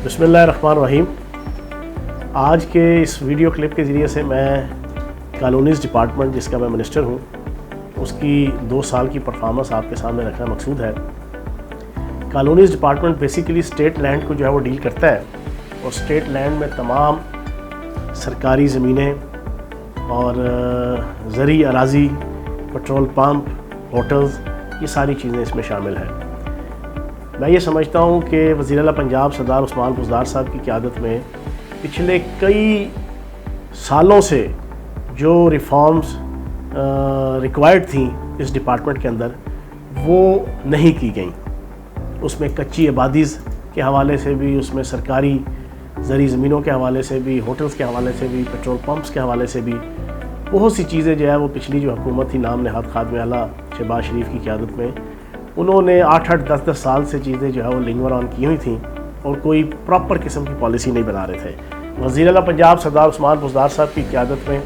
बिस्मिल्लाहिर्रहमानिर्रहीम। आज के इस वीडियो क्लिप के ज़रिए से मैं कॉलोनीज़ डिपार्टमेंट, जिसका मैं मिनिस्टर हूँ, उसकी 2 साल की परफॉर्मेंस आपके सामने रखना मकसूद है। Colonies department basically state land को जो है वो डील करता है, और स्टेट लैंड में तमाम सरकारी ज़मीनें और ज़री अराज़ी, पेट्रोल पंप, होटल्स, ये सारी चीज़ें इसमें शामिल हैं। मैं ये समझता हूँ कि वज़ीर आला पंजाब सरदार उस्मान बुज़दार साहब की क़यादत में पिछले कई सालों से जो रिफॉर्म्स रिक्वायर्ड थी इस डिपार्टमेंट के अंदर, वो नहीं की गई। उसमें कच्ची आबादीज़ के हवाले से भी, उसमें सरकारी ज़री ज़मीनों के हवाले से भी, होटल्स के हवाले से भी, पेट्रोल पंप्स के हवाले से भी बहुत सी चीज़ें जो है वो पिछली जो हुकूमत थी नाम नहाद खादिम आला शहबाज शरीफ की क़यादत में, उन्होंने 8-8, 10-10 साल से चीज़ें जो है वो लिंगर ऑन की हुई थी और कोई प्रॉपर किस्म की पॉलिसी नहीं बना रहे थे। वज़ीर आला पंजाब सरदार उस्मान बुज़दार साहब की क़यादत में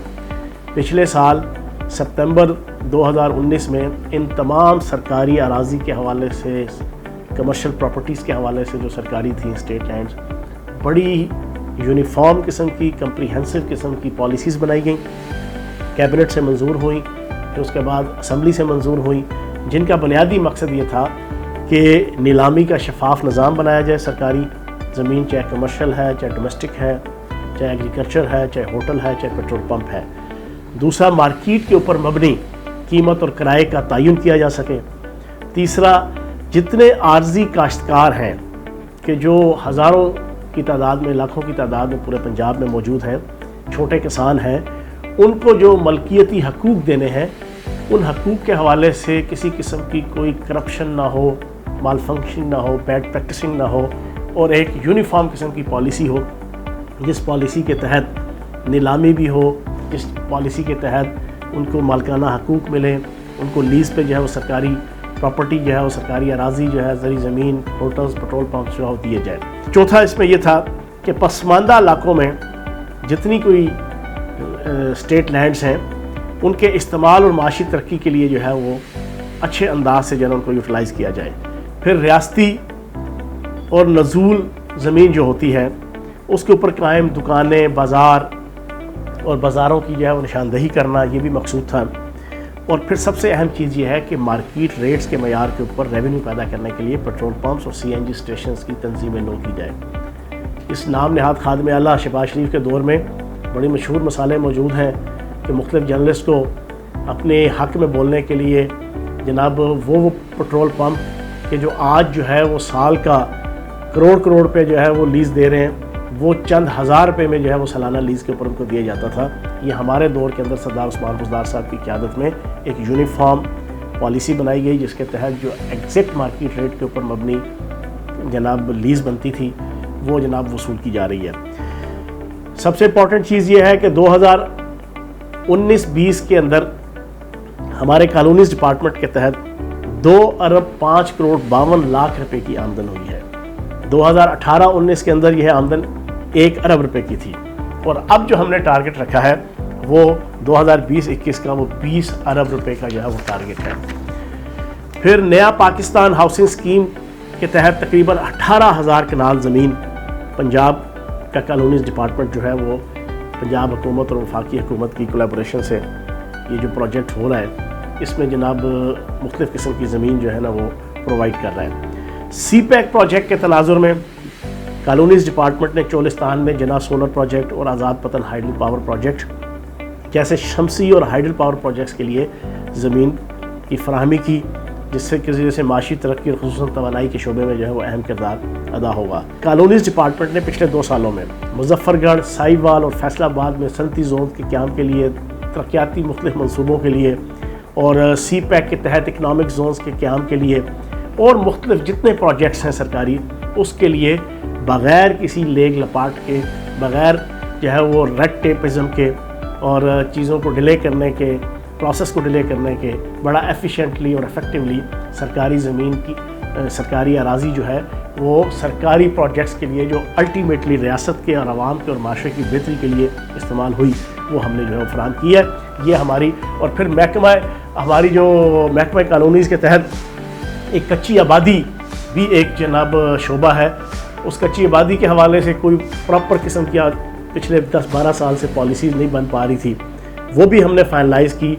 पिछले साल सितंबर 2019 में इन तमाम सरकारी अराज़ी के हवाले से, कमर्शियल प्रॉपर्टीज़ के हवाले से जो सरकारी थी स्टेट लैंड्स, बड़ी यूनिफॉर्म किस्म की, कम्प्रीहेंसिव किस्म की पॉलिसीज़ बनाई गई, कैबिनेट से मंजूर हुई, फिर उसके बाद असम्बली से मंजूर हुई, जिनका बुनियादी मकसद ये था कि नीलामी का शफाफ निज़ाम बनाया जाए। सरकारी ज़मीन चाहे कमर्शियल है, चाहे डोमेस्टिक है, चाहे एग्रीकल्चर है, चाहे होटल है, चाहे पेट्रोल पंप है। दूसरा, मार्केट के ऊपर मबनी कीमत और किराए का तयन किया जा सके। तीसरा, जितने आर्जी काश्तकार हैं कि जो हज़ारों की तादाद में, लाखों की तादाद में पूरे पंजाब में मौजूद हैं, छोटे किसान हैं, उनको जो मलकियती हकूक़ देने हैं, उन हकूक़ के हवाले से किसी किस्म की कोई करप्शन ना हो, माल फंक्शनिंग ना हो, बैड प्रैक्टिसिंग ना हो, और एक यूनिफॉर्म किस्म की पॉलिसी हो, जिस पॉलिसी के तहत नीलामी भी हो, जिस पॉलिसी के तहत उनको मालकाना हकूक़ मिले, उनको लीज़ पे जो है वो सरकारी प्रॉपर्टी जो है वो सरकारी अराज़ी जो है, ज़री ज़मीन, होटल्स, पेट्रोल पंप जो है दिए जाए। चौथा इसमें यह था कि पसमानदा इलाकों में जितनी कोई स्टेट लैंड्स हैं, उनके इस्तेमाल और माशी तरक्की के लिए जो है वो अच्छे अंदाज से जो है उनको यूटिलाइज़ किया जाए। फिर रियासती और नज़ूल ज़मीन जो होती है, उसके ऊपर कायम दुकानें, बाज़ार और बाज़ारों की जो है वो निशानदही करना, ये भी मकसूद था। और फिर सबसे अहम चीज़ ये है कि मार्केट रेट्स के मयार के ऊपर रेवेन्यू पैदा करने के लिए पेट्रोल पंप्स और CNG स्टेशंस की तंजीमें लो की जाए। इस नाम नहाद खादिम आला शहबाज शरीफ के दौर में बड़ी मशहूर मिसालें मौजूद हैं कि मुख्तलिफ जर्नलिस्ट को अपने हक़ में बोलने के लिए जनाब वो पेट्रोल पंप के जो आज जो है वो साल का करोड़ रुपए जो है वो लीज़ दे रहे हैं, वो चंद हज़ार रुपये में जो है वो सालाना लीज़ के ऊपर उनको दिया जाता था। ये हमारे दौर के अंदर सरदार उस्मान बुज़दार साहब की क़यादत में एक यूनिफॉर्म पॉलिसी बनाई गई, जिसके तहत जो एग्जैक्ट मार्केट रेट के ऊपर मबनी जनाब लीज़ बनती थी, वो जनाब वसूल की जा रही है। सबसे इम्पॉर्टेंट चीज़ ये है कि 2019-20 के अंदर हमारे कॉलोनीज़ डिपार्टमेंट के तहत 2,05,52,00,000 रुपए की आमदन हुई है। 2018-19 के अंदर यह आमदन 1 अरब रुपए की थी, और अब जो हमने टारगेट रखा है वो 2020-21 का वो 20 अरब रुपए का जो है वो टारगेट है। फिर नया पाकिस्तान हाउसिंग स्कीम के तहत तकरीबन 18,000 कनाल ज़मीन पंजाब का कॉलोनीज़ डिपार्टमेंट जो है वो पंजाब हुकूमत और वफाकी हुकूमत की कोलैबोरेशन से ये जो प्रोजेक्ट हो रहा है, इसमें जनाब मुख्तलिफ़ किस्म की ज़मीन जो है ना वो प्रोवाइड कर रहा है। CPEC प्रोजेक्ट के तनाजुर में कॉलोनीज़ डिपार्टमेंट ने चोलिस्तान में जना सोलर प्रोजेक्ट और आज़ाद पतन हाइडल पावर प्रोजेक्ट जैसे शमसी और हाइडल पावर प्रोजेक्ट्स के लिए ज़मीन की फराहमी की, जिससे किसी वजह से माशी तरक्की और ख़ुसूसन तवानाई के शोबे में जो है वो अहम किरदार अदा होगा। कॉलोनीज़ डिपार्टमेंट ने पिछले 2 सालों में मुजफ्फरगढ़, साहिवाल और फैसलाबाद में सनती जोन के क़याम के लिए, तरक्याती मुख्तलिफ मनसूबों के लिए, और CPEC के तहत इकनॉमिक जोन्स के क़याम के लिए, और मुख्तलिफ जितने प्रोजेक्ट्स हैं सरकारी, उसके लिए बग़ैर किसी लेग लपाट के, बग़ैर जो है वो रेड टेपिज़म के और चीज़ों को डिले करने के, प्रोसेस को डिले करने के, बड़ा एफिशिएंटली और इफ़ेक्टिवली सरकारी ज़मीन की, सरकारी अराज़ी जो है वो सरकारी प्रोजेक्ट्स के लिए जो अल्टीमेटली रियासत के और आवाम के और माशरे की बेहतरी के लिए इस्तेमाल हुई, वो हमने जो है फराहम की है। ये हमारी, और फिर महकमा, हमारी जो महकमा कॉलोनीज़ के तहत एक कच्ची आबादी भी एक जनाब शोबा है, اس کچی آبادی کے حوالے سے کوئی پراپر قسم کی پچھلے 10-12 سال سے پالیسیز نہیں بن پا رہی تھی، وہ بھی ہم نے فائنلائز کی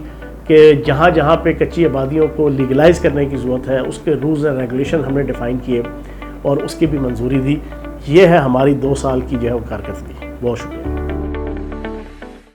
کہ جہاں جہاں پہ کچی آبادیوں کو لیگلائز کرنے کی ضرورت ہے اس کے رولز اینڈ ریگولیشن ہم نے ڈیفائن کیے اور اس کی بھی منظوری دی۔ یہ ہے ہماری 2 سال کی جو ہے وہ کارکردگی۔ بہت شکریہ۔